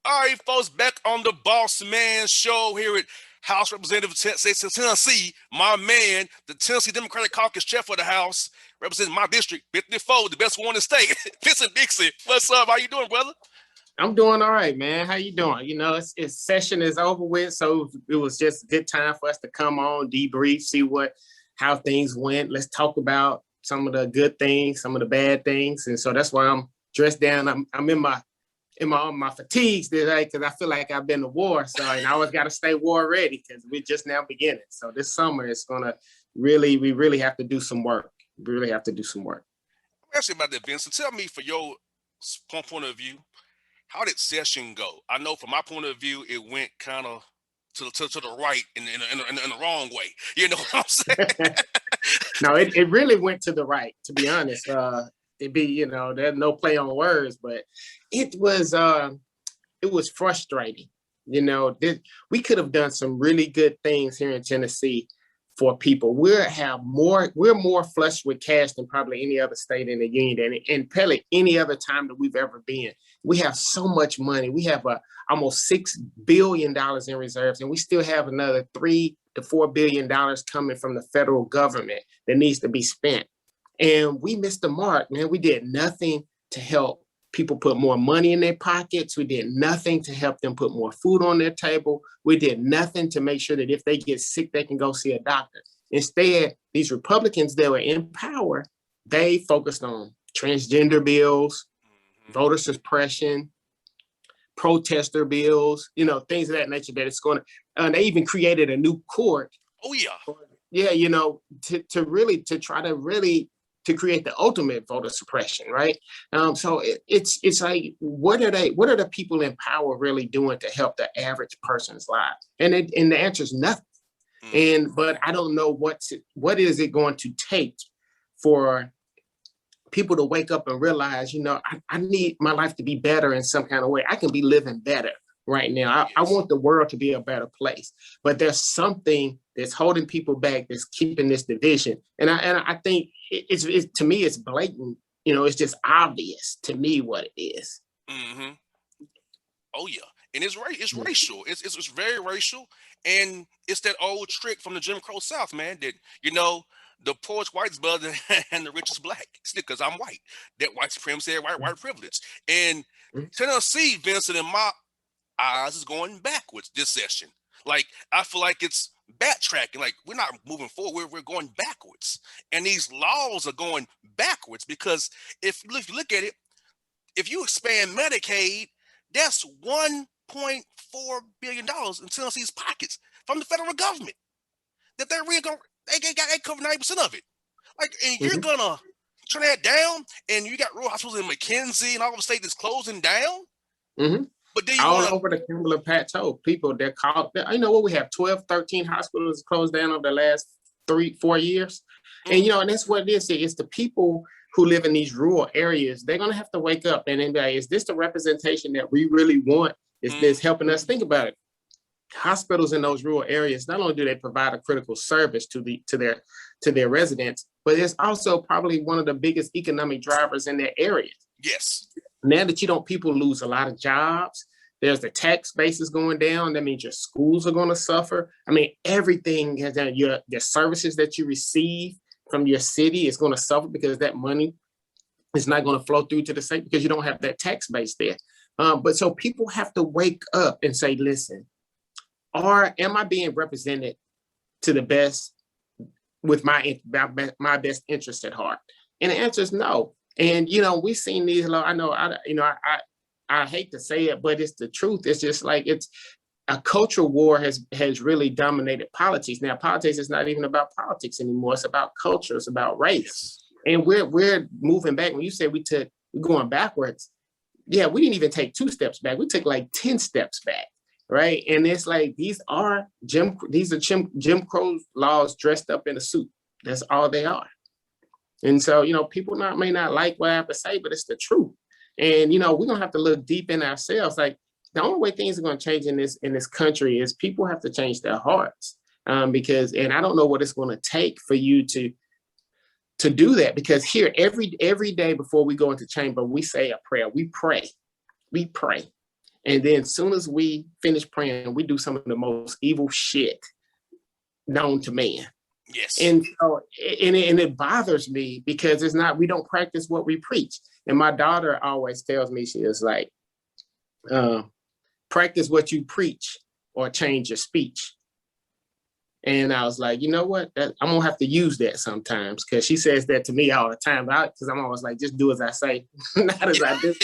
All right, folks, back on the Boss Man Show here at House Representative of Tennessee, my man, the Tennessee Democratic Caucus chair for the House, representing my district, 54, the best one in the state, Vincent Dixon. What's up? How you doing, brother? I'm doing all right, man. How you doing? You know, it's session is over with, so it was just a good time for us to come on, debrief, see how things went. Let's talk about some of the good things, some of the bad things, and so that's why I'm dressed down. I'm in my fatigues today because I feel like I've been to war. So and I always got to stay war ready because we're just now beginning. So this summer it's gonna we really have to do some work. We really have to do some work. Ask you about that, Vincent. Tell me, for your point of view, how did session go? I know from my point of view, it went kind of to the right in the wrong way. You know what I'm saying? No, it really went to the right, to be honest. There's no play on words, but it was frustrating. You know, we could have done some really good things here in Tennessee for people. We're more flush with cash than probably any other state in the union and probably any other time that we've ever been. We have so much money. We have almost $6 billion in reserves, and we still have another $3 to $4 billion coming from the federal government that needs to be spent. And we missed the mark, man. We did nothing to help people put more money in their pockets. We did nothing to help them put more food on their table. We did nothing to make sure that if they get sick, they can go see a doctor. Instead, these Republicans that were in power, they focused on transgender bills, voter suppression, protester bills, things of that nature that it's going to, they even created a new court. Oh, yeah. Yeah, to try to create the ultimate voter suppression, right? So it's like, what are the people in power really doing to help the average person's life? And the answer is nothing. But I don't know what is it going to take for people to wake up and realize, I need my life to be better in some kind of way. I can be living better right now. I want the world to be a better place, but there's something that's holding people back, that's keeping this division. And I think it's to me, it's blatant. It's just obvious to me what it is. Mm-hmm. Oh yeah, and it's racial. It's very racial, and it's that old trick from the Jim Crow South, man. That the poorest white's better and the richest black. It's because I'm white. That white supremacy, white privilege, and Tennessee, Vincent, in my eyes, is going backwards this session. Like, I feel like it's backtracking. Like, we're not moving forward, we're going backwards. And these laws are going backwards because if you look at it, if you expand Medicaid, that's $1.4 billion in Tennessee's pockets from the federal government. That they cover 90% of it. Like, and you're gonna turn that down, and you got rural hospitals in McKenzie and all of the state that's closing down. Mm-hmm. But then over the Kimberly Plateau, people they're called. We have 12, 13 hospitals closed down over the last 3-4 years, and and that's what it is. It's the people who live in these rural areas. They're gonna have to wake up and then is this the representation that we really want? Is this helping us? Think about it. Hospitals in those rural areas, not only do they provide a critical service to their residents, but it's also probably one of the biggest economic drivers in their areas. Yes. Now that people lose a lot of jobs, there's the tax basis going down. That means your schools are going to suffer. I mean, everything has done. Your services that you receive from your city is going to suffer because that money is not going to flow through to the state because you don't have that tax base there. But so people have to wake up and say, listen, am I being represented to the best with my best interest at heart? And the answer is no. And we've seen these. I hate to say it, but it's the truth. It's just like it's a cultural war has really dominated politics. Now, politics is not even about politics anymore. It's about culture. It's about race. And we're moving back. When you say we're going backwards, yeah, we didn't even take 2 steps back. We took like 10 steps back, right? And it's like these are Jim Crow laws dressed up in a suit. That's all they are. And so, people may not like what I have to say, but it's the truth. And, we're going to have to look deep in ourselves. Like, the only way things are going to change in this country is people have to change their hearts. Because I don't know what it's going to take for you to do that. Because here, every day before we go into chamber, we say a prayer. We pray. And then as soon as we finish praying, we do some of the most evil shit known to man. Yes. And so, and it bothers me because we don't practice what we preach. And my daughter always tells me, she is like, practice what you preach or change your speech. And I was like, you know what? I'm gonna have to use that sometimes, because she says that to me all the time. Because I'm always like, just do as I say, not as I do.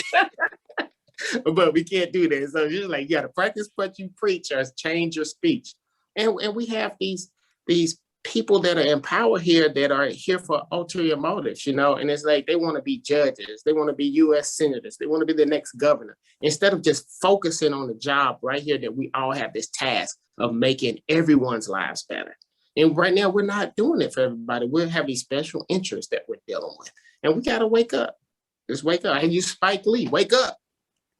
But we can't do that. So you're like, you got to practice what you preach or change your speech. And we have these people that are in power here that are here for ulterior motives, you know, and it's like they want to be judges, they want to be U.S. senators, they want to be the next governor, instead of just focusing on the job right here that we all have this task of making everyone's lives better. And right now, we're not doing it for everybody. We have these special interests that we're dealing with, and we got to wake up. Just wake up. And you, Spike Lee, wake up.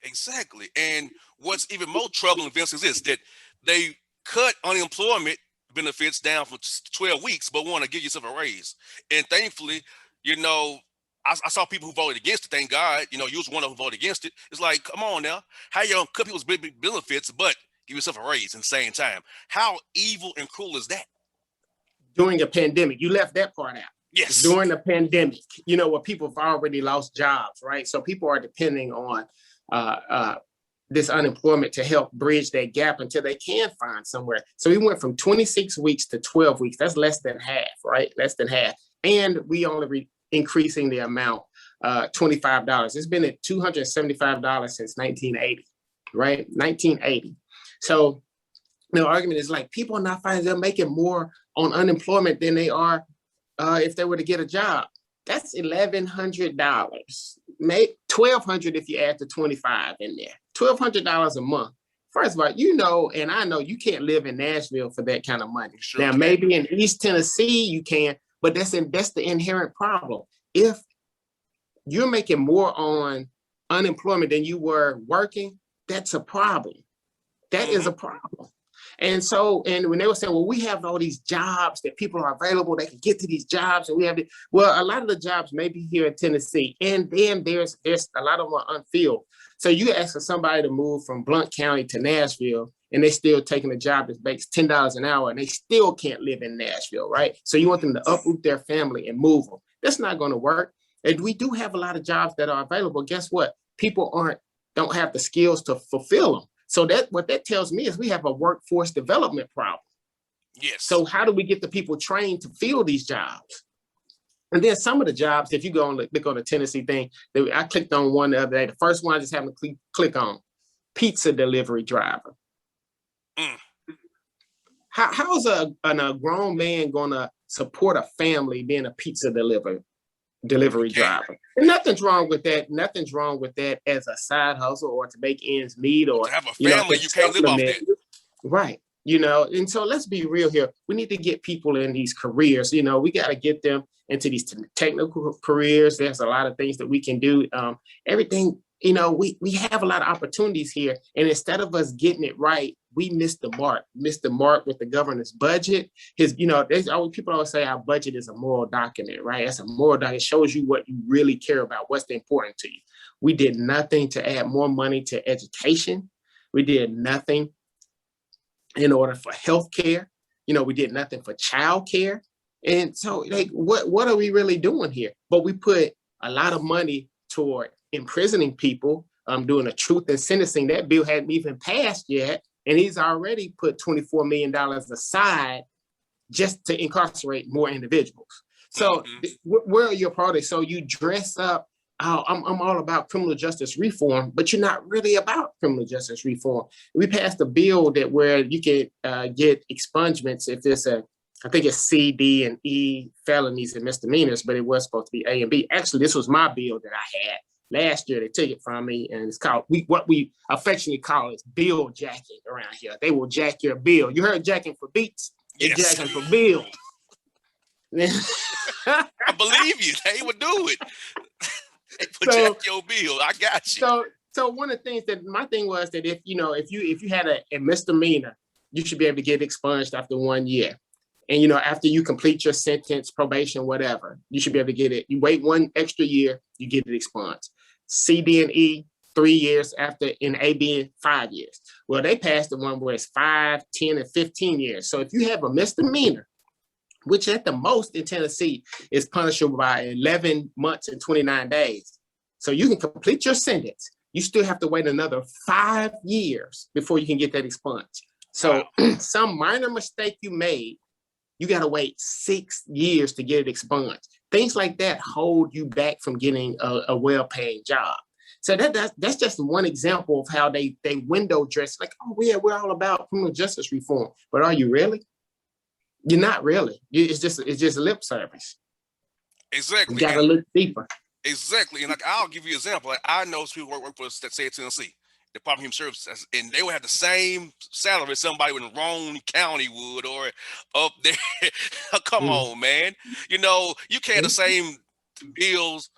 Exactly. And what's even more troubling, Vince, is this, that they cut unemployment benefits down for 12 weeks, but want to give yourself a raise. And thankfully, you know, I saw people who voted against it. Thank God, you know, you was one of them who voted against it. It's like, come on now, how you cut people's big benefits, but give yourself a raise in the same time? How evil and cruel is that? During a pandemic, you left that part out. Yes. During the pandemic, you know, where people have already lost jobs, right? So people are depending on this unemployment to help bridge that gap until they can find somewhere. So we went from 26 weeks to 12 weeks. That's less than half, right? Less than half. And we only increasing the amount, $25. It's been at $275 since 1980, right? 1980. So the argument is like, people are not finding they're making more on unemployment than they are if they were to get a job. That's $1,100. Make $1,200 if you add the 25 in there. $1,200 a month. First of all, you know, and I know you can't live in Nashville for that kind of money. Sure now, maybe in East Tennessee you can, but that's the inherent problem. If you're making more on unemployment than you were working, that's a problem. That is a problem. And so, and when they were saying, well, we have all these jobs that people are available, they can get to these jobs, and we have well, a lot of the jobs may be here in Tennessee, and then there's a lot of them are unfilled. So you ask for somebody to move from Blount County to Nashville, and they're still taking a job that makes $10 an hour, and they still can't live in Nashville, right? So you want them to uproot their family and move them. That's not going to work. And we do have a lot of jobs that are available. Guess what? People don't have the skills to fulfill them. So what that tells me is we have a workforce development problem. Yes. So how do we get the people trained to fill these jobs? And then some of the jobs, if you go and click on the Tennessee thing, I clicked on one the other day. The first one I just happened to click on, pizza delivery driver. How's a grown man gonna support a family being a pizza delivery driver? And nothing's wrong with that. Nothing's wrong with that as a side hustle or to make ends meet or to have a family. You can't live off that. Right. You know, and so let's be real here. We need to get people in these careers. You know, we got to get them into these technical careers. There's a lot of things that we can do. Everything, you know, we have a lot of opportunities here. And instead of us getting it right, we missed the mark with the governor's budget. People always say our budget is a moral document, right? That's a moral document. It shows you what you really care about, what's important to you. We did nothing to add more money to education. We did nothing in order for healthcare. You know, we did nothing for childcare. And so, like, what are we really doing here? But we put a lot of money toward imprisoning people, doing a truth and sentencing. That bill hadn't even passed yet. And he's already put $24 million aside just to incarcerate more individuals. So where are your priorities? So you dress up, I'm all about criminal justice reform, but you're not really about criminal justice reform. We passed a bill where you can get expungements if it's I think it's C, D, and E felonies and misdemeanors, but it was supposed to be A and B. Actually, this was my bill that I had. Last year, they took it from me, and it's called, what we affectionately call is bill jacking around here. They will jack your bill. You heard jacking for beats? Yes. Jacking for bill. I believe you. They would do it. They would jack your bill. I got you. So one of the things that my thing was that if you had a misdemeanor, you should be able to get expunged after 1 year. And, you know, after you complete your sentence, probation, whatever, you should be able to get it. You wait 1 extra year, you get it expunged. C, D, and E, 3 years after in AB 5 years. Well, they passed the one where it's 5, 10, and 15 years. So if you have a misdemeanor, which at the most in Tennessee is punishable by 11 months and 29 days. So you can complete your sentence. You still have to wait another 5 years before you can get that expunged. So some minor mistake you made, you got to wait 6 years to get it expunged. Things like that hold you back from getting a well-paying job. So that's just one example of how they window dress like, oh yeah, we're all about criminal justice reform. But are you really? You're not really. It's just lip service. Exactly. You gotta look deeper. Exactly. And like, I'll give you an example. Like, I know some people work for the state of Tennessee, Department of Human Services, and they would have the same salary as somebody in Roane County would, or up there. Come on, man. You know, you can't have the same bills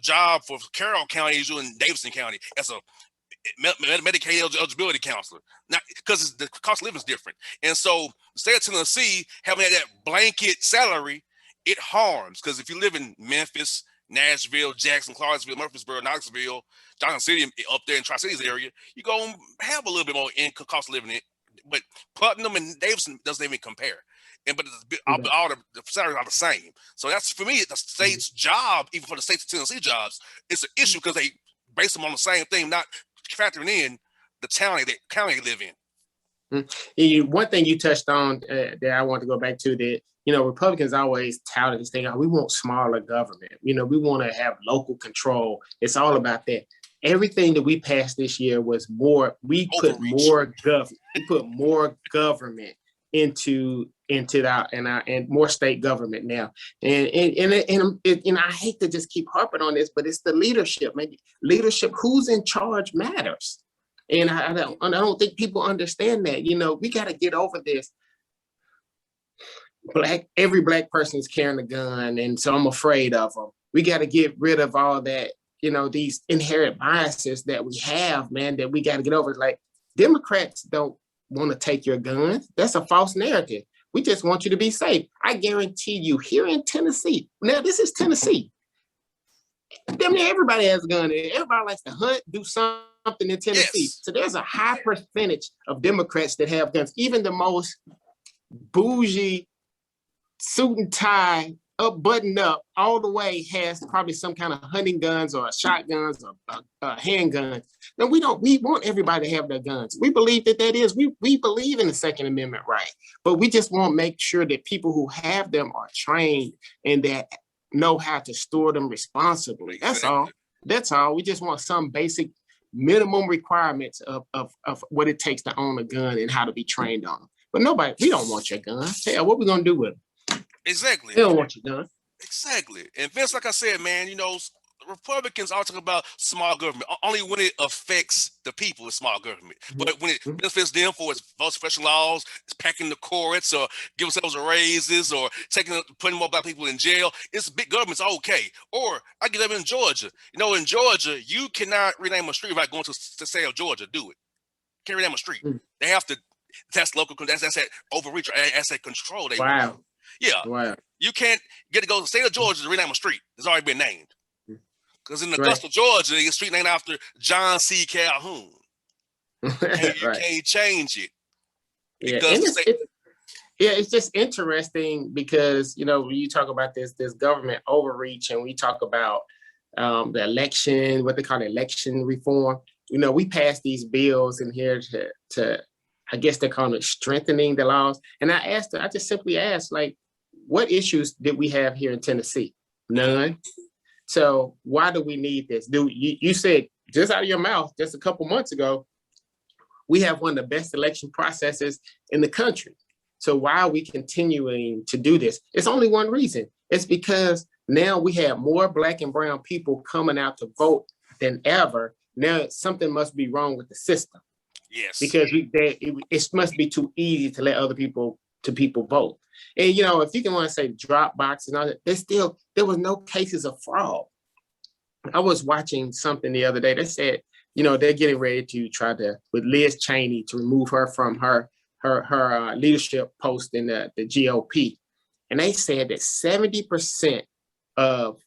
job for Carroll County as you in Davidson County as a Medicaid eligibility counselor, not because the cost of living is different. And so the state of Tennessee having that blanket salary, it harms, because if you live in Memphis, Nashville, Jackson, Clarksville, Murfreesboro, Knoxville, Johnson City, up there in Tri-Cities area, you're going to have a little bit more income cost of living. But Putnam and Davidson doesn't even compare. But all the salaries are the same. So that's, for me, the state's job, even for the states of Tennessee jobs, it's an issue because they base them on the same thing, not factoring in the county they live in. One thing you touched on that I want to go back to, that, you know, Republicans always touted this thing, oh, we want smaller government. You know, we want to have local control. It's all about that. Everything that we passed this year was more, we put more government into and more state government now. And I hate to just keep harping on this, but it's the leadership. Maybe leadership, who's in charge matters. And I don't think people understand that. You know, we got to get over this. Every black person is carrying a gun, and so I'm afraid of them. We got to get rid of all that, you know, these inherent biases that we have, man, that we got to get over. Like, Democrats don't want to take your guns. That's a false narrative. We just want you to be safe. I guarantee you, here in Tennessee, now this is Tennessee. Damn near everybody has a gun. Everybody likes to hunt, do something in Tennessee. Yes. So there's a high percentage of Democrats that have guns. Even the most bougie, suit and tie, buttoned up all the way, has probably some kind of hunting guns or shotguns or handguns. No, we don't. We want everybody to have their guns. We believe we believe in the Second Amendment right, but we just want to make sure that people who have them are trained and that know how to store them responsibly. That's all. That's all. We just want some basic minimum requirements of what it takes to own a gun and how to be trained on them. But we don't want your gun. Hell, what we gonna do with them? Exactly. They don't want your gun. Exactly. And Vince, like I said, man, you know, Republicans are talking about small government only when it affects the people with small government. But when it benefits them for its vote suppression laws, it's packing the courts or giving themselves raises or putting more black people in jail, it's big government's okay. Or I get them in Georgia. You know, in Georgia, you cannot rename a street without going to say of Georgia, do it. Can't rename a street. They have to, that's local, that's that overreach, that's that control. Wow. Yeah. Wow. You can't get to go to the state of Georgia to rename a street. It's already been named. Because in Augusta, Georgia, the street named after John C. Calhoun. And you can't change it. It's just interesting because, you know, when you talk about this government overreach, and we talk about the election, what they call election reform, you know, we passed these bills in here to I guess they call it strengthening the laws. And I just simply asked, like, what issues did we have here in Tennessee? None. So why do we need this? You said just out of your mouth just a couple months ago, we have one of the best election processes in the country. So why are we continuing to do this? It's only one reason. It's because now we have more Black and brown people coming out to vote than ever. Now something must be wrong with the system. Yes. Because it must be too easy to let other people vote. And, you know, if you can want to say drop box and all that, there was no cases of fraud. I was watching something the other day that said, you know, they're getting ready to try with Liz Cheney to remove her from her leadership post in the GOP. And they said that 70% of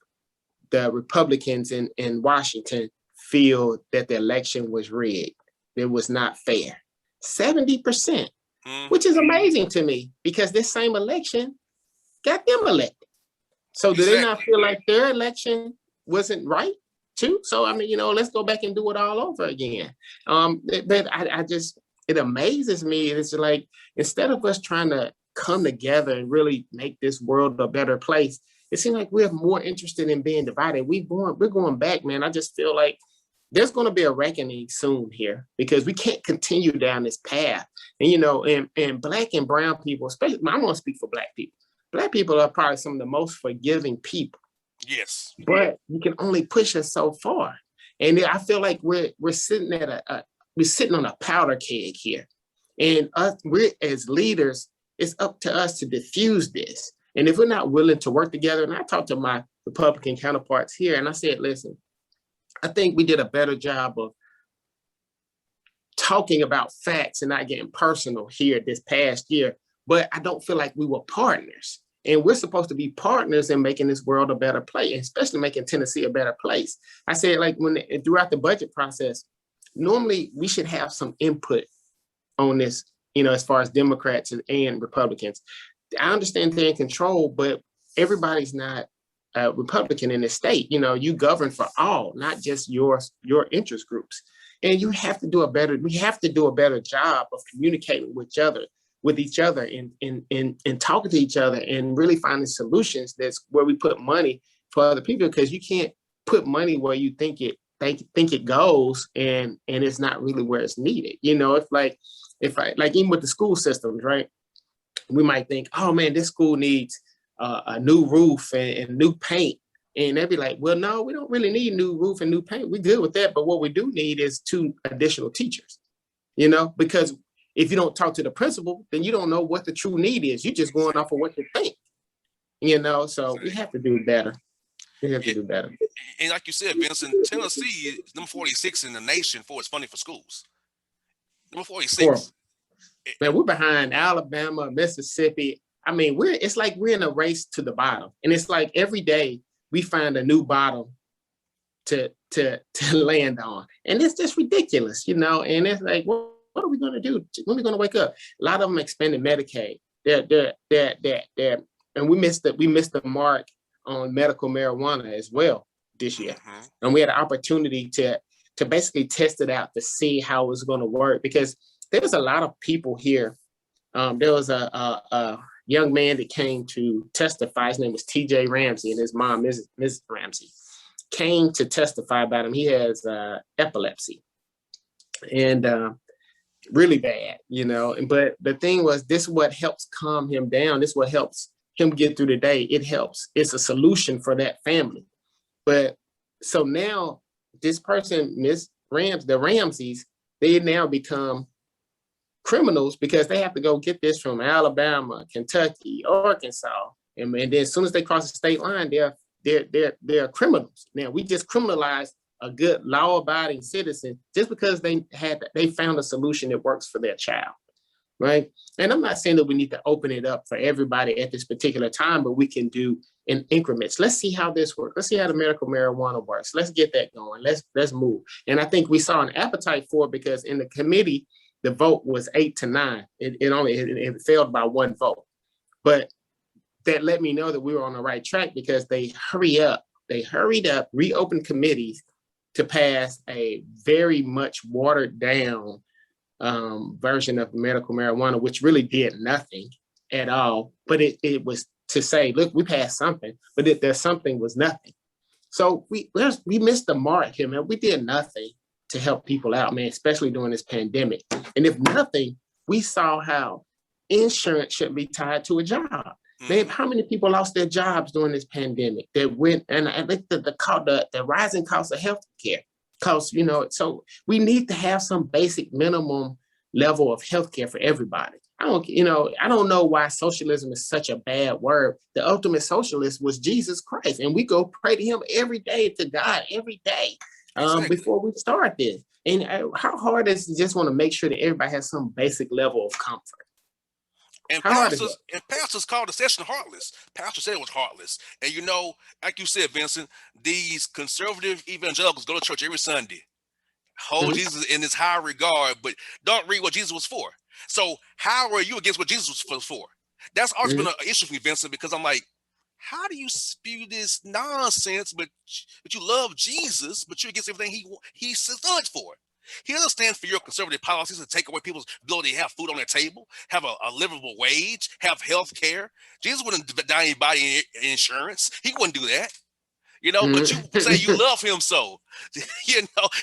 the Republicans in Washington feel that the election was rigged. It was not fair. 70%, which is amazing to me because this same election got them elected. So do they not feel like their election wasn't right too? So, I mean, let's go back and do it all over again. But it amazes me. It's like, instead of us trying to come together and really make this world a better place, it seems like we're more interested in being divided. We're going back, man. I just feel like there's going to be a reckoning soon here because we can't continue down this path. And, and Black and brown people, especially, I want to speak for Black people. Black people are probably some of the most forgiving people. Yes. But you can only push us so far. And I feel like we're sitting at we're sitting on a powder keg here. And we're, as leaders, it's up to us to diffuse this. And if we're not willing to work together, and I talked to my Republican counterparts here, and I said, listen, I think we did a better job of talking about facts and not getting personal here this past year, but I don't feel like we were partners. And we're supposed to be partners in making this world a better place, especially making Tennessee a better place. I said, like, throughout the budget process, normally we should have some input on this, as far as Democrats and Republicans. I understand they're in control, but everybody's not Republican in the state. You govern for all, not just your interest groups. And we have to do a better job of communicating with each other and talking to each other and really finding solutions. That's where we put money for other people, because you can't put money where you think it goes and it's not really where it's needed. If even with the school systems, right? We might think, oh man, this school needs a new roof and new paint. And they'd be like, well, no, we don't really need new roof and new paint. We're good with that. But what we do need is 2 additional teachers, because if you don't talk to the principal, then you don't know what the true need is. You're just going off of what you think, so we have to do better. We have to do better. And like you said, Vincent, Tennessee is number 46 in the nation for its funding for schools. Number 46. Man, we're behind Alabama, Mississippi. I mean, it's like we're in a race to the bottom. And it's like every day we find a new bottom to land on. And it's just ridiculous, and it's like, what are we going to do? When are we going to wake up? A lot of them expanded Medicaid. And we missed the mark on medical marijuana as well this year. And we had an opportunity to basically test it out to see how it was going to work, because there's a lot of people here. There was a young man that came to testify. His name was TJ Ramsey, and his mom, Mrs. Ramsey, came to testify about him. He has epilepsy, and really bad, but the thing was, this is what helps calm him down. This is what helps him get through the day. It's a solution for that family. But so now this person, the Ramseys, they now become criminals because they have to go get this from Alabama, Kentucky, Arkansas. And then as soon as they cross the state line, they're criminals. Now we just criminalized a good law-abiding citizen just because they found a solution that works for their child, right? And I'm not saying that we need to open it up for everybody at this particular time, but we can do in increments. Let's see how this works. Let's see how the medical marijuana works. Let's get that going. Let's move. And I think we saw an appetite for it because in the committee, the vote was 8-9. It failed by 1 vote. But that let me know that we were on the right track because they hurried up, reopened committees to pass a very much watered down version of medical marijuana, which really did nothing at all. But it was to say, look, we passed something, but there's something was nothing. So we missed the mark here, man. We did nothing to help people out, man, especially during this pandemic. And if nothing, we saw how insurance shouldn't be tied to a job. Man, how many people lost their jobs during this pandemic that went, and I think the rising cost of healthcare costs, so we need to have some basic minimum level of healthcare for everybody. I don't know why socialism is such a bad word. The ultimate socialist was Jesus Christ, and we go pray to him every day, to God every day before we start this. And how hard is it just want to make sure that everybody has some basic level of comfort? And How hard is it? pastors called the session heartless. Pastor said it was heartless. And like you said, Vincent, these conservative evangelicals go to church every Sunday, hold Mhm. Jesus in this high regard, but don't read what Jesus was for. So how are you against what Jesus was for? That's always been Mhm. an issue for me, Vincent, because I'm like, how do you spew this nonsense, but you love Jesus, but you're against everything he stood for? He doesn't stand for your conservative policies to take away people's ability to have food on their table, have a livable wage, have health care. Jesus wouldn't deny anybody insurance. He wouldn't do that. But you say you Mhm. love him so,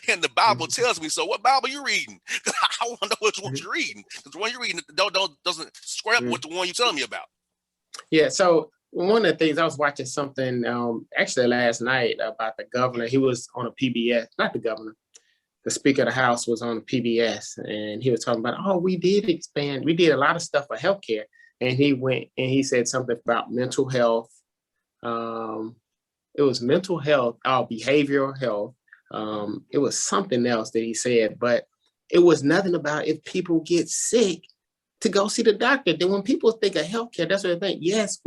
and the Bible tells me so. What Bible you reading? I want to know which one you're reading, because the one you're reading doesn't square up Mhm. with the one you're telling me about. Yeah, so one of the things I was watching something actually last night about the governor. He was on a PBS, not the governor. The Speaker of the House was on PBS, and he was talking about, oh, we did expand, we did a lot of stuff for healthcare, and he went and he said something about mental health. Um, it was mental health, behavioral health. It was something else that he said, but it was nothing about if people get sick to go see the doctor. Then when people think of healthcare, that's what they think. Yes,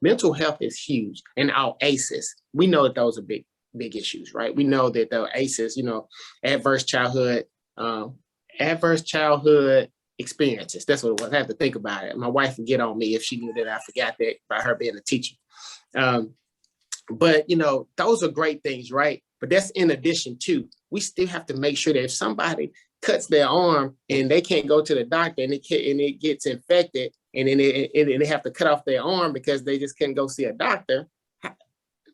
mental health is huge, and our ACEs, we know that those are big issues, right? We know that the ACEs, adverse childhood, um, adverse childhood experiences. That's what it was. I have to think about it. My wife would get on me if she knew that I forgot that by her being a teacher. Um, but those are great things, right? But that's in addition to, we still have to make sure that if somebody cuts their arm and they can't go to the doctor, and it gets infected, and then they have to cut off their arm because they just can't go see a doctor.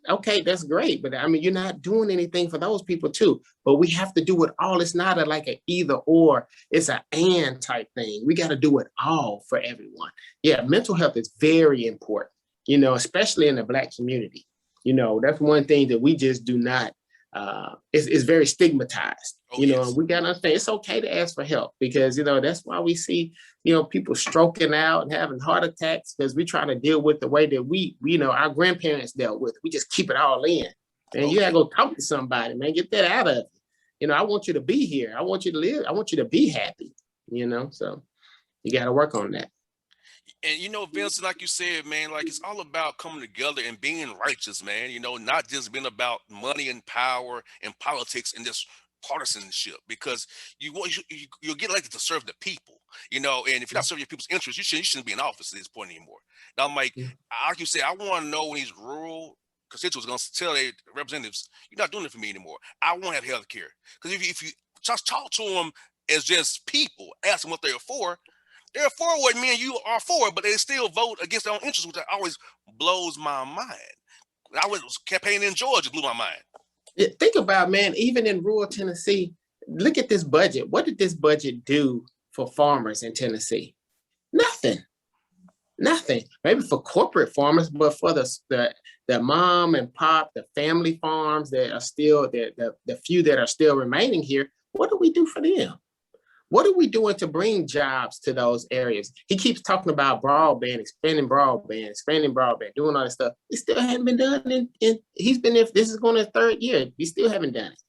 Okay, that's great, but I mean, you're not doing anything for those people too. But we have to do it all. It's not like an either or, it's an and type thing. We got to do it all for everyone. Yeah, mental health is very important, especially in the Black community. That's one thing that we just do not, it's very stigmatized. Oh And yes. we got to understand it's okay to ask for help, because that's why we see people stroking out and having heart attacks, because we try to deal with the way that we our grandparents dealt with. We just keep it all in. Man, Oh you gotta yeah. go talk to somebody, man. Get that out of you. I want you to be here. I want you to live. I want you to be happy. So you got to work on that. And Vincent, like you said, man, like it's all about coming together and being righteous, man. Not just being about money and power and politics and just partisanship. Because you'll get elected to serve the people, And if you're not serving your people's interests, you shouldn't be in office at this point anymore. Now I'm like you said, I want to know when these rural constituents are going to tell their representatives, you're not doing it for me anymore. I want to have health care. Because if you just talk to them as just people, ask them what they're for, they're for what me and you are for, but they still vote against their own interests, which always blows my mind. I was campaigning in Georgia, blew my mind. Yeah, think about, man, even in rural Tennessee, look at this budget. What did this budget do for farmers in Tennessee? Nothing. Nothing. Maybe for corporate farmers, but for the mom and pop, the family farms that are still the few that are still remaining here, what do we do for them? What are we doing to bring jobs to those areas? He keeps talking about broadband, expanding broadband, doing all this stuff. It still hasn't been done. He's been there. This is going to his third year. We still haven't done it.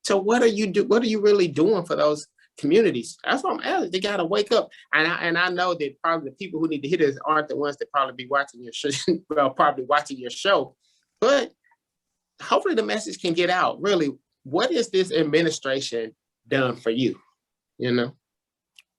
So what are you really doing for those communities? That's what I'm asking. They got to wake up. And I know that probably the people who need to hear this aren't the ones that probably be watching your show, well, probably watching your show. But hopefully the message can get out. Really, what has this administration done for you?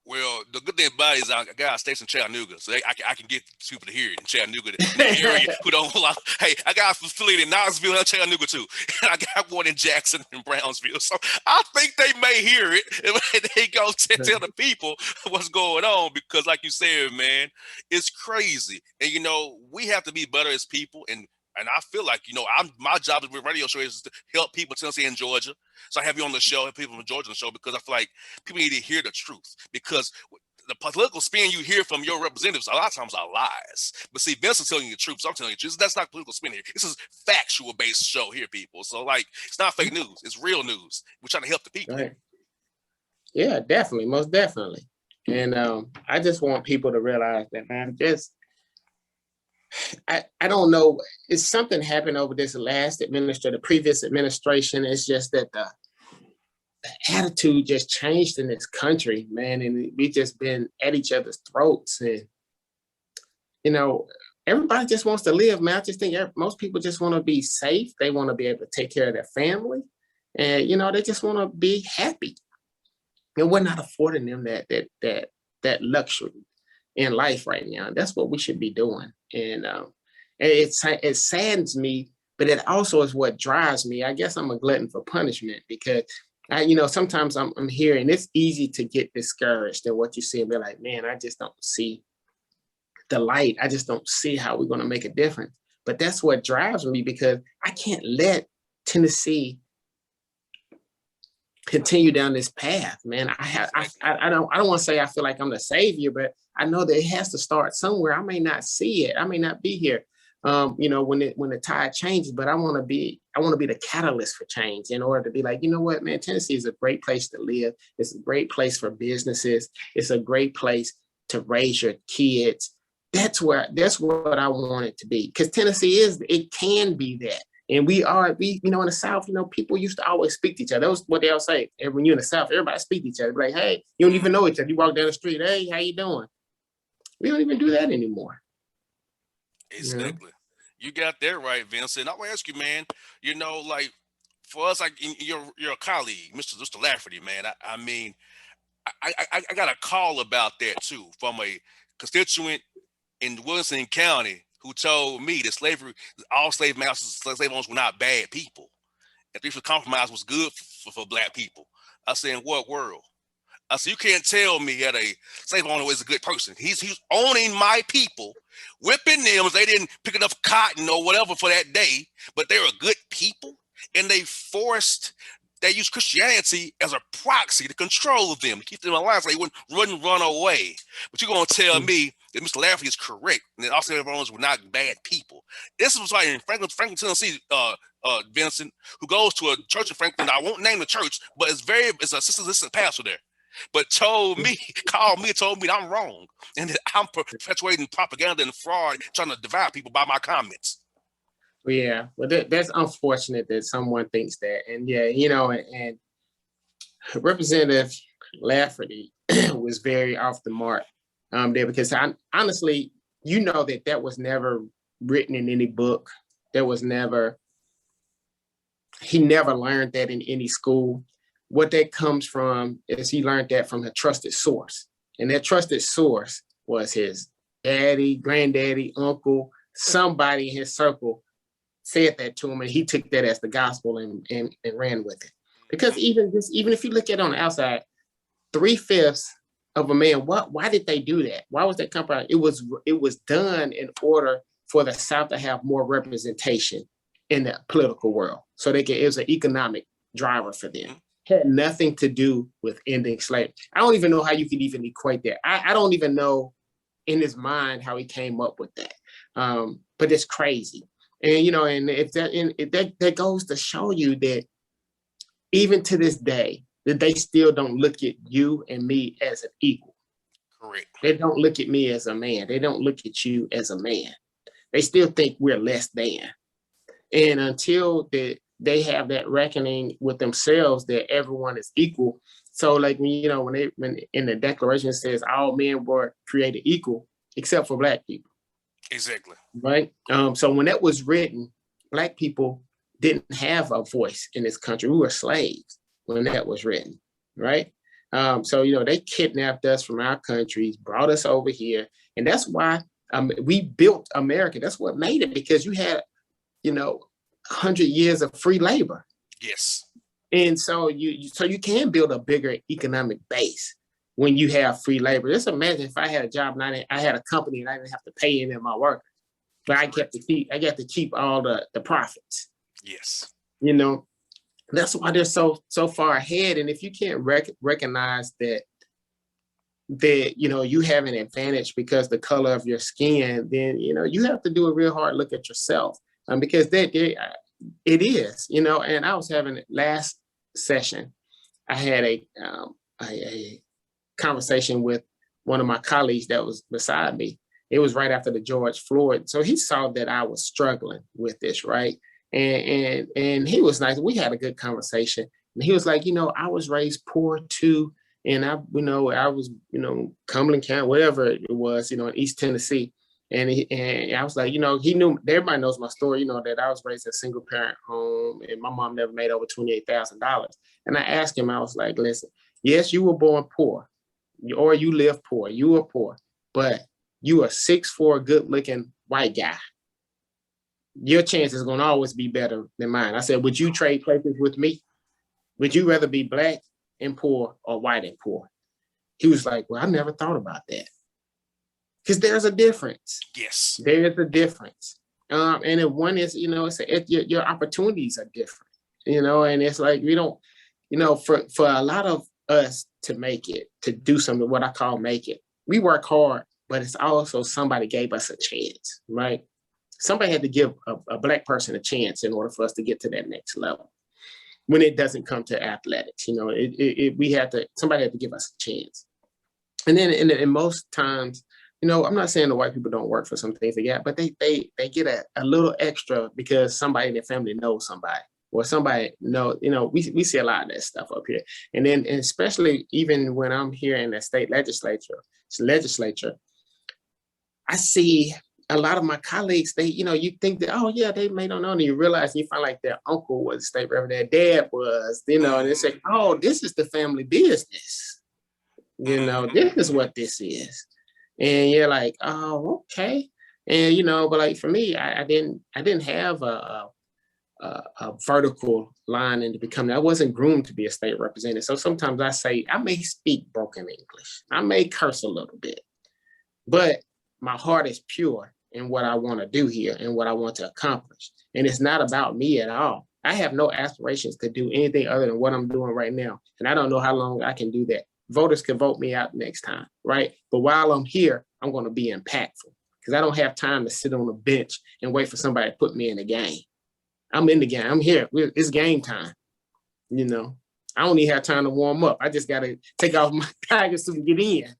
Well, the good thing about it is I got a station in Chattanooga, so I can get people to hear it in Chattanooga, in the area who don't like. Hey, I got a facility in Knoxville and Chattanooga too, and I got one in Jackson and Brownsville. So I think they may hear it, and they go tell the people what's going on, because, like you said, man, it's crazy, and we have to be better as people, and I feel like my job with radio show is to help people in Tennessee and Georgia. So I have you on the show, have people from Georgia on the show, because I feel like people need to hear the truth, because the political spin you hear from your representatives a lot of times are lies. But see, Vince is telling you the truth, so I'm telling you the truth. That's not political spin here. This is factual based show here, people. So it's not fake news. It's real news. We're trying to help the people. Right. Yeah, definitely. Most definitely. And I just want people to realize that, man, I don't know. It's something happened over this the previous administration. It's just that the attitude just changed in this country, man. And we just been at each other's throats. And you know, everybody just wants to live, man. I just think most people just want to be safe. They want to be able to take care of their family, and they just want to be happy. And we're not affording them that luxury in life right now. That's what we should be doing. And it saddens me, but it also is what drives me. I guess I'm a glutton for punishment because sometimes I'm here and it's easy to get discouraged in what you see and be like, man, I just don't see the light. I just don't see how we're going to make a difference. But that's what drives me because I can't let Tennessee continue down this path, man. I don't want to say I feel like I'm the savior, but I know that it has to start somewhere. I may not see it. I may not be here, when the tide changes, but I want to be the catalyst for change in order to be like, you know what, man, Tennessee is a great place to live. It's a great place for businesses. It's a great place to raise your kids. That's what I want it to be. Because Tennessee it can be that. And we in the South, people used to always speak to each other. That was what they all say. And when you're in the South, everybody speak to each other. Like, hey, you don't even know each other. You walk down the street, hey, how you doing? We don't even do that anymore. Exactly. You got that right, Vincent. I will ask you, man, like for us, like you're a colleague, Mr. Lafferty, man. I mean, I got a call about that too from a constituent in Wilson County who told me that all slave owners were not bad people. And racial compromise was good for black people. I said, in what world? I said, you can't tell me that a slave owner is a good person. He's owning my people, whipping them if they didn't pick enough cotton or whatever for that day, but they were good people. And they used Christianity as a proxy to control them, to keep them alive so they wouldn't run away. But you're going to tell me that Mr. Lafferty is correct and that all slave owners were not bad people. This was like in Franklin, Tennessee, Vincent, who goes to a church in Franklin. I won't name the church, but it's a assistant pastor there. But called me and told me that I'm wrong and that I'm perpetuating propaganda and fraud, trying to divide people by my comments. Yeah, well, that's unfortunate that someone thinks that. And and Representative Lafferty was very off the mark there because honestly, that was never written in any book. He never learned that in any school. What that comes from is he learned that from a trusted source. And that trusted source was his daddy, granddaddy, uncle, somebody in his circle said that to him, and he took that as the gospel and ran with it. Because even if you look at it on the outside, 3/5 of a man, why did they do that? Why was that compromise? It was done in order for the South to have more representation in the political world. So it was an economic driver for them. Had nothing to do with ending slavery. I don't even know how you could even equate that. I don't even know in his mind how he came up with that. But it's crazy. And and if that goes to show you that even to this day, that they still don't look at you and me as an equal. Correct. They don't look at me as a man. They don't look at you as a man. They still think we're less than. And until they have that reckoning with themselves that everyone is equal. So like when in the Declaration it says all men were created equal except for black people. Exactly. Right. So when that was written, black people didn't have a voice in this country. We were slaves when that was written. Right. So they kidnapped us from our countries, brought us over here, and that's why we built America. That's what made it, because you had 100 years of free labor. Yes. And so you can build a bigger economic base when you have free labor. Just imagine if I had a job and I had a company and I didn't have to pay any of my workers, but I got to keep all the profits. Yes. That's why they're so far ahead. And if you can't recognize that you have an advantage because the color of your skin, then you have to do a real hard look at yourself. Because it is, and I was having last session, I had a conversation with one of my colleagues that was beside me. It was right after the George Floyd. So he saw that I was struggling with this, right? And he was nice. We had a good conversation. And he was like, I was raised poor too. And I was, Cumberland County, whatever it was, in East Tennessee. And I was like, he knew, everybody knows my story, that I was raised in a single parent home and my mom never made over $28,000. And I asked him, I was like, listen, yes, you were born poor or you live poor, you were poor, but you are 6'4", good looking white guy. Your chance is going to always be better than mine. I said, would you trade places with me? Would you rather be black and poor or white and poor? He was like, well, I never thought about that. Because there's a difference. Yes. There's a difference. And if one is, your opportunities are different, and it's like, we don't, for a lot of us to make it, to do something, what I call make it, we work hard, but it's also somebody gave us a chance, right? Somebody had to give a black person a chance in order for us to get to that next level. When it doesn't come to athletics, somebody had to give us a chance. And then in most times, I'm not saying the white people don't work for some things they got, but they get a little extra because somebody in their family knows somebody, or somebody we see a lot of that stuff up here. And then, and especially even when I'm here in the state legislature, I see a lot of my colleagues, you think that, oh yeah, they may not know, and you realize, you find like their uncle was a state rep, their dad was, and they say, oh, this is the family business. This is what this is. And you're like, oh, okay. And, but like for me, I didn't have a vertical line into becoming, I wasn't groomed to be a state representative. So sometimes I say, I may speak broken English. I may curse a little bit, but my heart is pure in what I want to do here and what I want to accomplish. And it's not about me at all. I have no aspirations to do anything other than what I'm doing right now. And I don't know how long I can do that. Voters can vote me out next time, right? But while I'm here, I'm going to be impactful because I don't have time to sit on a bench and wait for somebody to put me in the game. I'm in the game. I'm here. It's game time. I don't even have time to warm up. I just got to take off my Tiger suit and get in.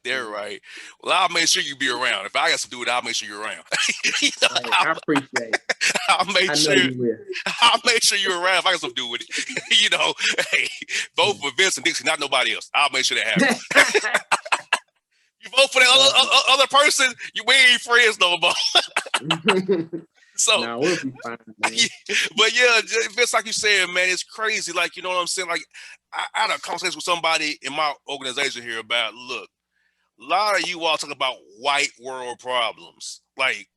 They're right. Well, I'll make sure you be around. If I got to do it, I'll make sure you're around. I appreciate it. I'll make sure you're around if I got something to do with it. Hey, vote for Vince and Dixie, not nobody else. I'll make sure that happens. You vote for that other person, we ain't friends no more. So, no, we'll be fine, man. But yeah, Vince, like you said, man, it's crazy. Like, you know what I'm saying? Like, I had a conversation with somebody in my organization here about, look, a lot of you all talk about white world problems. Like,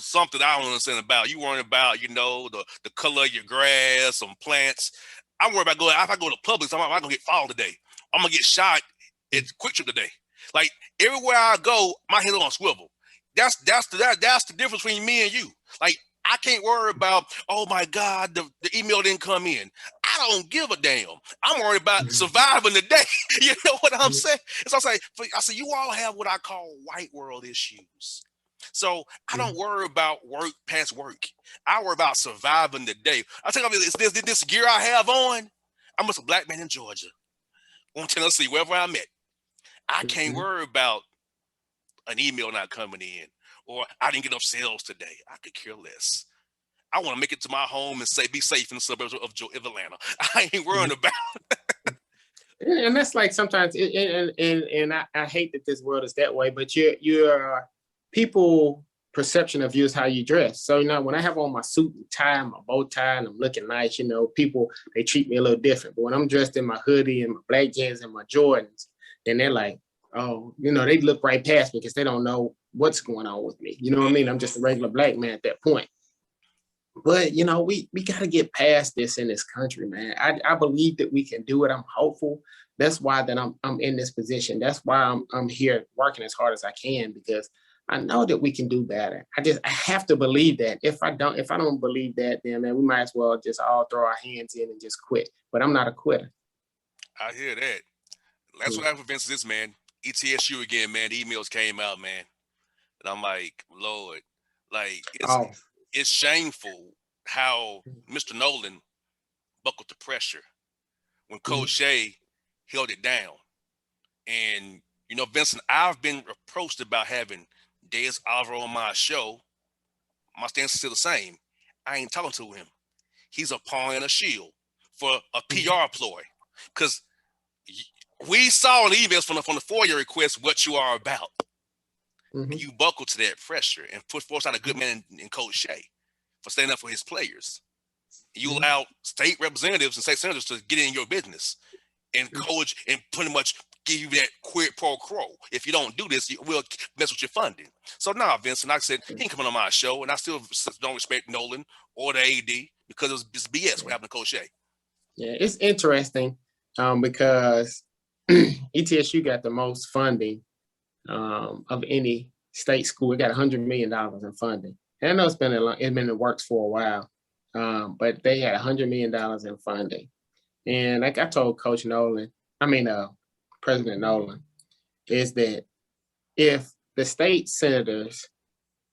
something I don't understand about. You worrying about, the color of your grass, some plants. I'm worried about if I go to Publix, I'm not going to get fouled today. I'm going to get shot at Quick Trip today. Like, everywhere I go, my head on a swivel. That's the difference between me and you. Like, I can't worry about, oh my God, the email didn't come in. I don't give a damn. I'm worried about surviving the day. You know what I'm saying? So I say, you all have what I call white world issues. So I don't worry about work past work. I worry about surviving the day. I tell you, this gear I have on, I'm just a black man in Georgia, on Tennessee, wherever I'm at. I can't worry about an email not coming in, or I didn't get enough sales today. I could care less. I want to make it to my home and be safe in the suburbs of Atlanta. I ain't worrying about it. And that's like sometimes, and I hate that this world is that way, but your people perception of you is how you dress. So, when I have on my suit and tie, my bow tie, and I'm looking nice, people, they treat me a little different. But when I'm dressed in my hoodie and my black jeans and my Jordans, then they're like, oh, they look right past me because they don't know what's going on with me. You know what I mean? I'm just a regular black man at that point. But, we got to get past this in this country, man. I believe that we can do it. I'm hopeful. That's why that I'm in this position. That's why I'm here working as hard as I can, because I know that we can do better. I have to believe that. If I don't believe that, then, man, we might as well just all throw our hands in and just quit. But I'm not a quitter. I hear that. That's what happened for Vince this, man. ETSU again, man. The emails came out, man. And I'm like, Lord, like, it's shameful how Mr. Nolan buckled the pressure when Coach Shea held it down. And, Vincent, I've been approached about having Dez Alvaro on my show. My stance is still the same. I ain't talking to him. He's a pawn and a shield for a PR ploy. Because we saw in emails from the FOIA request what you are about. Mhm. and you buckle to that pressure and put forth out a good man in Coach Shea for standing up for his players. You Mhm. allow state representatives and state senators to get in your business and Mhm. coach and pretty much give you that quid pro quo. If you don't do this, we'll mess with your funding. So now, Vincent, like I said, he ain't coming on my show, and I still don't respect Nolan or the AD because it's BS what happened to Coach Shea. Yeah, it's interesting because ETSU got the most funding of any state school. It got $100 million in funding. And I know it's been in the works for a while, but they had $100 million in funding. And like I told Coach Nolan, President Nolan, is that if the state senators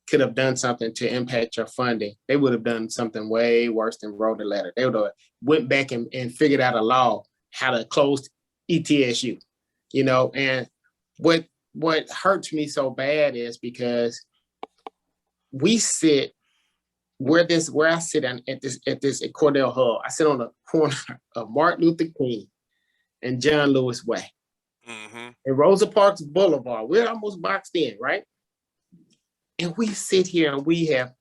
could have done something to impact your funding, they would have done something way worse than wrote a letter. They would have went back and figured out a law how to close ETSU, and what hurts me so bad is because we sit where I sit at Cordell Hull. I sit on the corner of Martin Luther King and John Lewis Way. Mm-hmm. And Rosa Parks Boulevard. We're almost boxed in, right? And we sit here and we have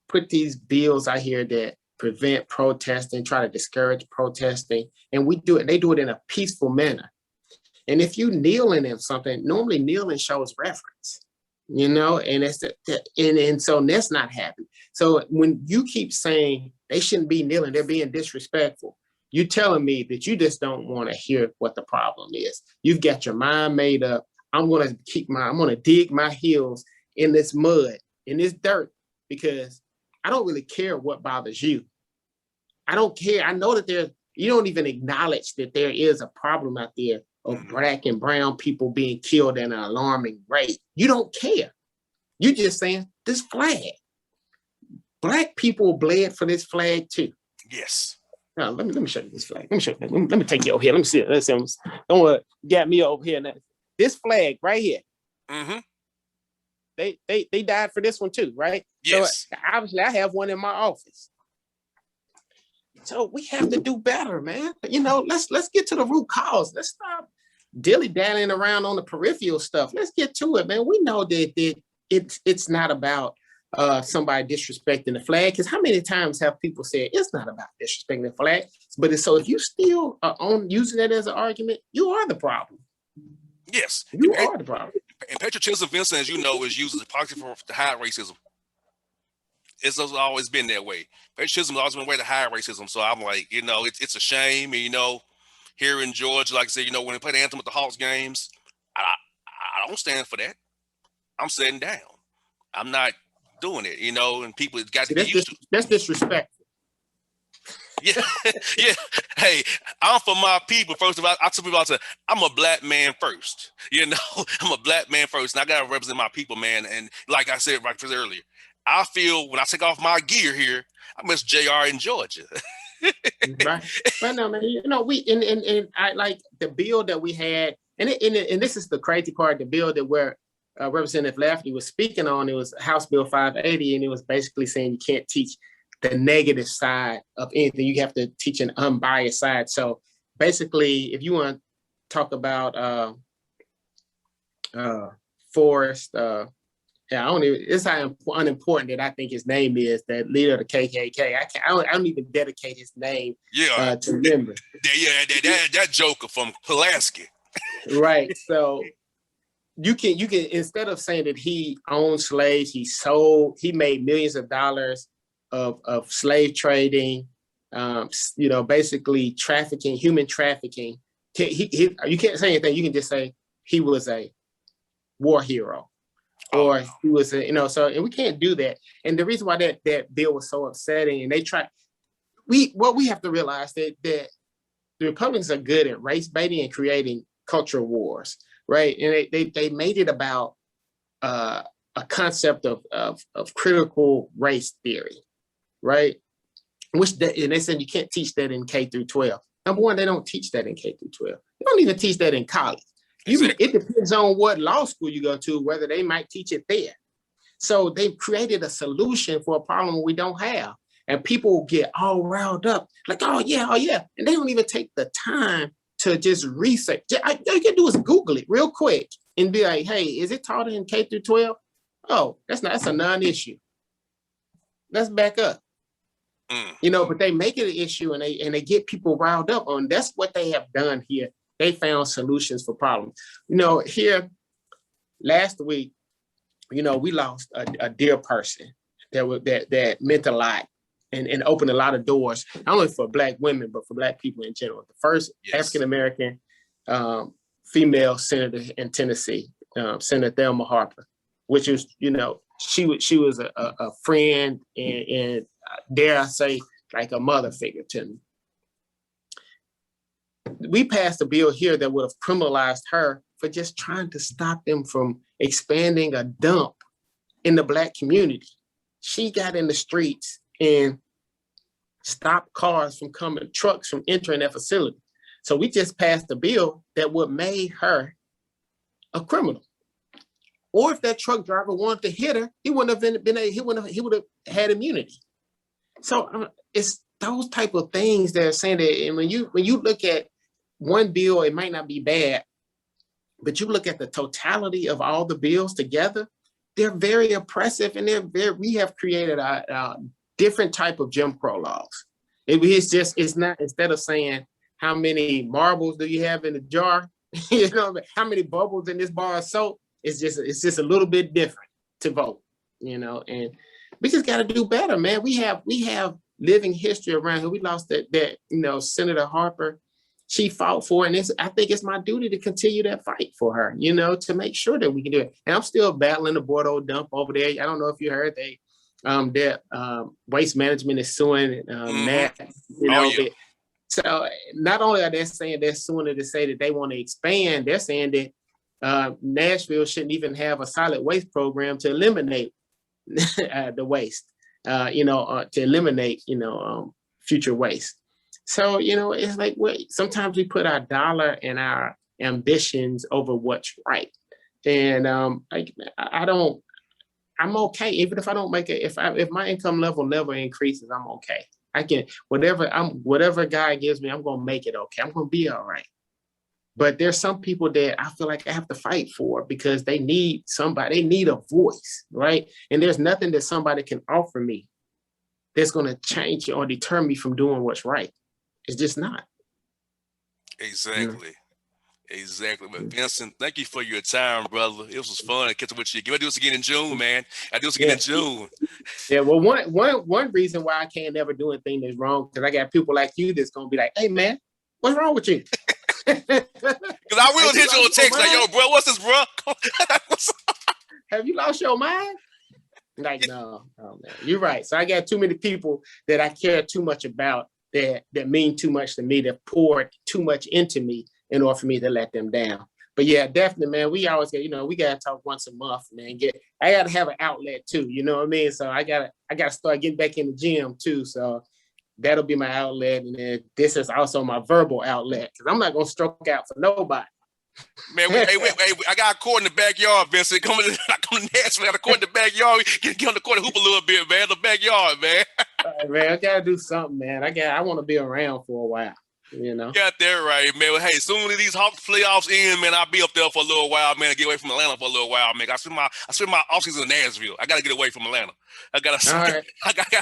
put these bills out here that prevent protesting, try to discourage protesting, and we do it. They do it in a peaceful manner. And if you kneeling in something, normally kneeling shows reverence, and and so that's not happening. So when you keep saying they shouldn't be kneeling, they're being disrespectful. You're telling me that you just don't want to hear what the problem is. You've got your mind made up. I'm going to dig my heels in this mud, in this dirt, because I don't really care what bothers you. I don't care. I know that you don't even acknowledge that there is a problem out there of Black and brown people being killed at an alarming rate. You don't care. You're just saying this flag. Black people bled for this flag too. Yes. Now, let me show you this flag. Let me show you. Let me take you over here. Let me see it. Don't worry. Got me over here now. This flag right here. Mm-hmm. They died for this one too, right? Yes. So obviously I have one in my office. So we have to do better, man. Let's get to the root cause. Let's stop dilly-dallying around on the peripheral stuff. Let's get to it, man. We know that it's not about somebody disrespecting the flag, because how many times have people said it's not about disrespecting the flag? But so if you still are using that as an argument, you are the problem. Yes. You are the problem. And patriotism, Vincent, as you know, is used as a proxy for to hide racism. It's always been that way. Patriotism has always been a way to hide racism. So I'm like, it's a shame. And, here in Georgia, like I said, when they play the anthem at the Hawks games, I don't stand for that. I'm sitting down. I'm not doing it, and people got to get used to. That's disrespectful. Yeah, yeah. Hey, I'm for my people. First of all, I tell people I'm a Black man first. I'm a Black man first, and I gotta represent my people, man. And like I said right earlier, I feel when I take off my gear here, I miss JR in Georgia. Right. But no, man. We and I like the bill that we had, and this is the crazy part. The bill that where Representative Lafferty was speaking on, it was House Bill 580, and it was basically saying you can't teach the negative side of anything. You have to teach an unbiased side. So basically, if you want to talk about Forrest, it's how unimportant that I think his name is, that leader of the KKK. I don't even dedicate his name to remember. Yeah, that joker from Pulaski. Right. So you can instead of saying that he owned slaves, he made millions of dollars of slave trading, basically trafficking, human trafficking. You can't say anything. You can just say he was a war hero, or he was and we can't do that. And the reason why that bill was so upsetting, and we have to realize that the Republicans are good at race baiting and creating cultural wars, right? And they made it about a concept of critical race theory, right? And they said you can't teach that in K through 12. Number one, they don't teach that in K through 12. They don't even teach that in college. It depends on what law school you go to, whether they might teach it there. So they've created a solution for a problem we don't have. And people get all riled up, like, oh yeah. And they don't even take the time to just research. All you can do is Google it real quick and be like, hey, is it taught in K through 12? Oh, that's a non-issue. Let's back up. But they make it an issue and they get people riled up on. That's what they have done here. They found solutions for problems. Here last week, we lost a dear person that meant a lot and opened a lot of doors, not only for Black women, but for Black people in general. The first African-American female senator in Tennessee, Senator Thelma Harper, which is, she was a friend and dare I say, like a mother figure to me. We passed a bill here that would have criminalized her for just trying to stop them from expanding a dump in the Black community. She got in the streets and stopped trucks from entering that facility. So we just passed a bill that would made her a criminal. Or if that truck driver wanted to hit her, he would have had immunity. So it's those type of things that are saying that, and when you look at one bill, it might not be bad, but you look at the totality of all the bills together, they're very oppressive, and we have created a different type of Jim Crow laws. It's not, instead of saying how many marbles do you have in the jar, how many bubbles in this bar of soap, it's just a little bit different to vote, and we just got to do better, man. We have living history around here. We lost that Senator Harper. She fought for it, and I think it's my duty to continue that fight for her, to make sure that we can do it. And I'm still battling the Bordeaux dump over there. I don't know if you heard that Waste Management is suing Matt. So not only are they saying they're suing to say that they want to expand, they're saying that Nashville shouldn't even have a solid waste program to eliminate the waste, to eliminate, future waste. So, it's like, sometimes we put our dollar and our ambitions over what's right. And I'm okay. Even if I don't make it, if my income level never increases, I'm okay. I can, whatever God gives me, I'm going to make it okay. I'm going to be all right. But there's some people that I feel like I have to fight for because they need somebody, they need a voice, right? And there's nothing that somebody can offer me that's going to change or deter me from doing what's right. It's just not. Exactly. But Vincent, thank you for your time, brother. It was fun to catch up with you. Give me do this again in June, man. I do this again in June. Yeah, well, one reason why I can't never do anything that's wrong, because I got people like you that's going to be like, hey, man, what's wrong with you? Because I will hit you on text like, yo, bro, what's this, bro? Have you lost your mind? Like, no, man, you're right. So I got too many people that I care too much about that mean too much to me, that poured too much into me in order for me to let them down. But yeah, definitely, man, we always get, we got to talk once a month, man. I got to have an outlet too, you know what I mean? So I got to start getting back in the gym too. So that'll be my outlet. And then this is also my verbal outlet, because I'm not going to stroke out for nobody. Man, I got a court in the backyard, Vincent. Coming to Nashville, I got a court in the backyard. Get on the court and hoop a little bit, man. The backyard, man. All right, man, I gotta do something, man. I want to be around for a while, Got that right, man. Well, hey, soon as these Hawks playoffs end, man, I'll be up there for a little while, man. Get away from Atlanta for a little while, man. I spend my offseason in Nashville. I gotta get away from Atlanta. All right.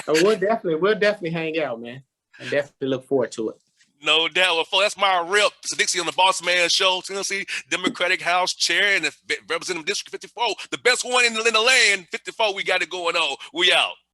We'll definitely hang out, man. I definitely look forward to it. No doubt. Well, that's my rep, Dixie on the Boss Man Show, Tennessee Democratic House Chair and Representative District 54, the best one in the land. 54, we got it going on. We out.